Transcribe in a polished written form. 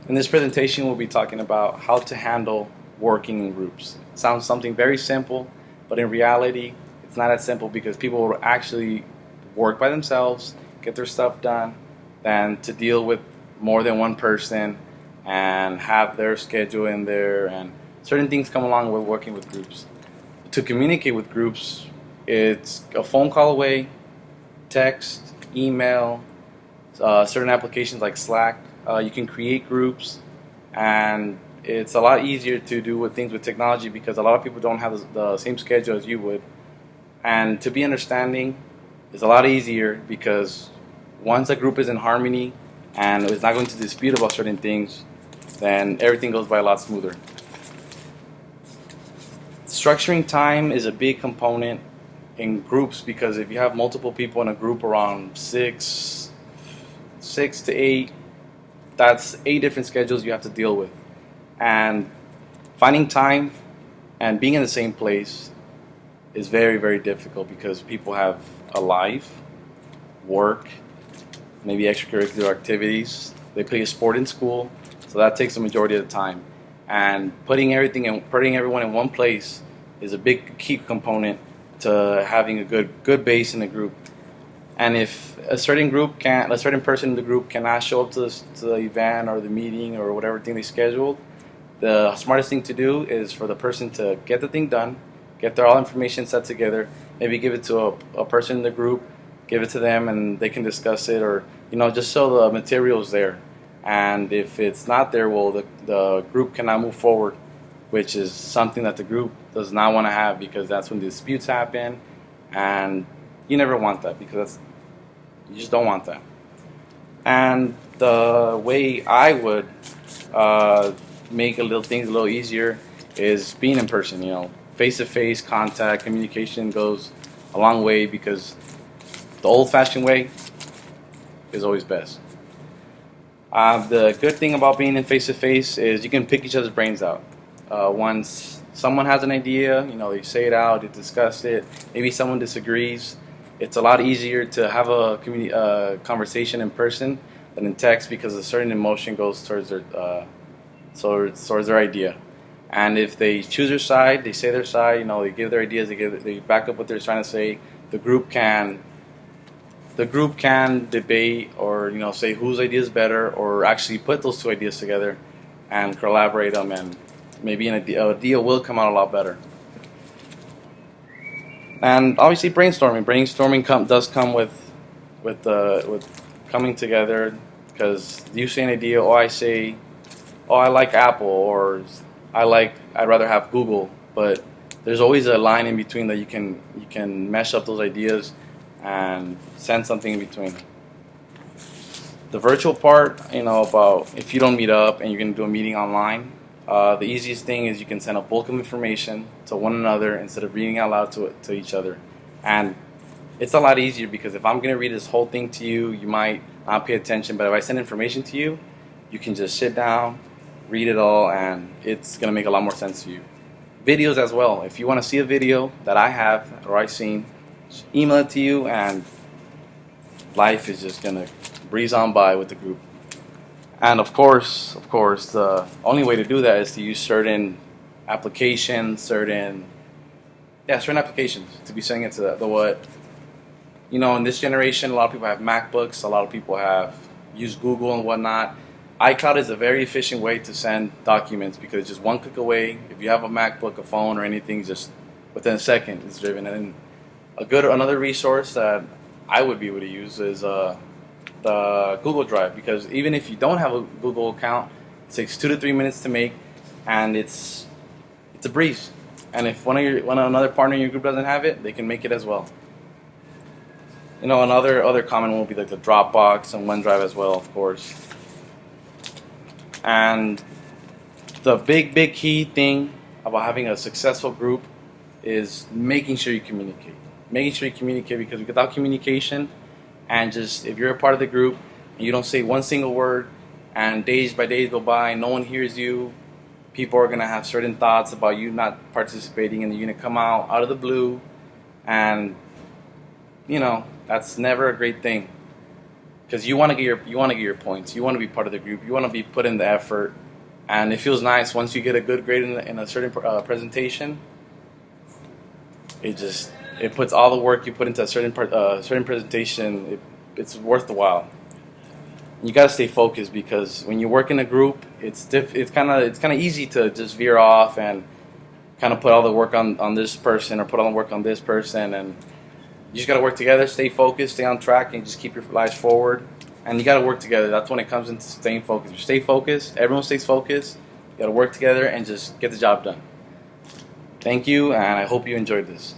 In this presentation, we'll be talking about how to handle working in groups. It sounds something very simple, but in reality, it's not as simple because people will actually work by themselves, get their stuff done, than to deal with more than one person and have their schedule in there, and certain things come along with working with groups. To communicate with groups, it's a phone call away, text, email, certain applications like Slack. You can create groups, and it's a lot easier to do with things with technology because a lot of people don't have the same schedule as you would. And to be understanding is a lot easier because once a group is in harmony and is not going to dispute about certain things, then everything goes by a lot smoother. Structuring time is a big component in groups because if you have multiple people in a group around six to eight, that's 8 different schedules you have to deal with. And finding time and being in the same place is very, very difficult because people have a life, work, maybe extracurricular activities. They play a sport in school, so that takes the majority of the time. And putting everyone in one place is a big key component to having a good base in the group. And if a certain person in the group cannot show up to the event or the meeting or whatever thing they scheduled, the smartest thing to do is for the person to get the thing done, get their all information set together, maybe give it to a person in the group, give it to them, and they can discuss it, or just so the material is there. And if it's not there, well, the group cannot move forward, which is something that the group does not want to have because that's when disputes happen, and you never want that because you just don't want that. And the way I would make things a little easier is being in person. Face-to-face contact, communication goes a long way because the old-fashioned way is always best. The good thing about being in face-to-face is you can pick each other's brains out. Once someone has an idea, they say it out, they discuss it. Maybe someone disagrees. It's a lot easier to have a conversation in person than in text because a certain emotion goes towards their idea. And if they choose their side, they say their side, they give their ideas, they back up what they're trying to say. The group can debate or say whose idea is better, or actually put those two ideas together and collaborate them, and maybe a deal will come out a lot better. And obviously brainstorming does come with coming together, because you say an idea, I say, I like Apple, or I'd rather have Google, but there's always a line in between that you can mesh up those ideas and send something in between. The virtual part, about if you don't meet up and you're going to do a meeting online, the easiest thing is you can send a bulk of information to one another instead of reading out loud to each other. And it's a lot easier because if I'm going to read this whole thing to you, you might not pay attention, but if I send information to you, you can just sit down, read it all, and it's going to make a lot more sense to you. Videos as well. If you want to see a video that I have or I've seen, just email it to you, and life is just going to breeze on by with the group. And of course, the only way to do that is to use certain applications, certain applications to be sending it to the what. In this generation, a lot of people have MacBooks, a lot of people have used Google and whatnot. iCloud is a very efficient way to send documents because it's just one click away. If you have a MacBook, a phone, or anything, just within a second it's driven. And another resource that I would be able to use is the Google Drive, because even if you don't have a Google account, it takes 2 to 3 minutes to make, and it's a breeze. And if another partner in your group doesn't have it, they can make it as well. Another common one would be like the Dropbox and OneDrive as well, of course. And the big key thing about having a successful group is making sure you communicate. Because without communication, and just if you're a part of the group and you don't say one single word, and days by days go by, no one hears you, people are going to have certain thoughts about you not participating, and you're going to come out of the blue, and that's never a great thing. because you want to get your points. You want to be part of the group. You want to be put in the effort, and it feels nice once you get a good grade in a certain presentation. It puts all the work you put into a certain presentation. It's worth the while. You gotta stay focused because when you work in a group, it's kind of easy to just veer off and kind of put all the work on this person or put all the work on this person, and you just gotta work together, stay focused, stay on track, and just keep your lives forward. And you gotta work together. That's when it comes into staying focused. You stay focused. Everyone stays focused. You gotta work together and just get the job done. Thank you, and I hope you enjoyed this.